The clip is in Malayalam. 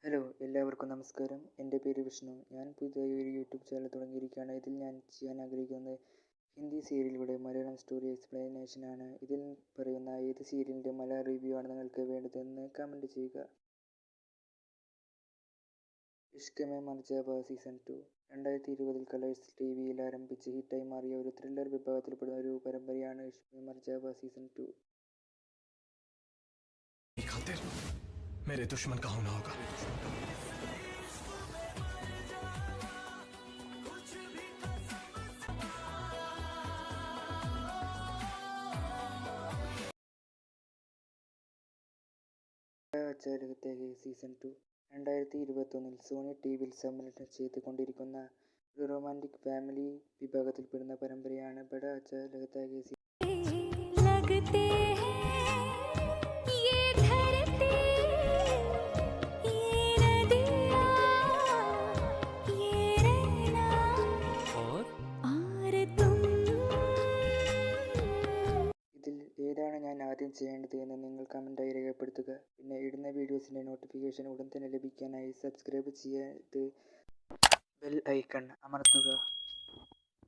ഹലോ, എല്ലാവർക്കും നമസ്കാരം. എൻ്റെ പേര് വിഷ്ണു. ഞാൻ പുതിയതായി ഒരു യൂട്യൂബ് ചാനൽ തുടങ്ങിയിരിക്കുകയാണ്. ഇതിൽ ഞാൻ ചെയ്യാൻ ആഗ്രഹിക്കുന്നത് ഹിന്ദി സീരിയലുകളുടെ മലയാളം സ്റ്റോറി എക്സ്പ്ലനേഷൻ ആണ്. ഇതിൽ പറയുന്ന ഏത് സീരിയലിൻ്റെ മലയാളം റിവ്യൂ ആണ് നിങ്ങൾക്ക് വേണ്ടതെന്ന് കമൻറ്റ് ചെയ്യുക. Ishq may മർ Java season 2 2020 colours ടിവിയിൽ ആരംഭിച്ച് ഹിറ്റായി മാറിയ ഒരു ത്രില്ലർ വിഭാഗത്തിൽപ്പെടുന്ന ഒരു പരമ്പരയാണ് ഇഷ്ക് മേ മർ ജാവാ സീസൺ 2. मेरे दुश्मन का होना होगा. അച്ചാലകത്തേക്ക് സീസൺ 2 2021 സോണി ടിവിയിൽ സംപ്രേഷണം ചെയ്തുകൊണ്ടിരിക്കുന്ന ഒരു റൊമാൻറ്റിക് ഫാമിലി വിഭാഗത്തിൽപ്പെടുന്ന പരമ്പരയാണ് ബഡാ അച്ചാ ലഗതാ ഹൈ സീസൺ. ഇതിൽ ഏതാണ് ഞാൻ ആദ്യം ചെയ്യേണ്ടത് എന്ന് നിങ്ങൾ കമൻറ്റായി രേഖപ്പെടുത്തുക. പിന്നെ ഇടുന്ന വീഡിയോസിൻ്റെ നോട്ടിഫിക്കേഷൻ ഉടൻ തന്നെ ലഭിക്കാനായി സബ്സ്ക്രൈബ് ചെയ്ത് ബെൽ ഐക്കൺ അമർത്തുക.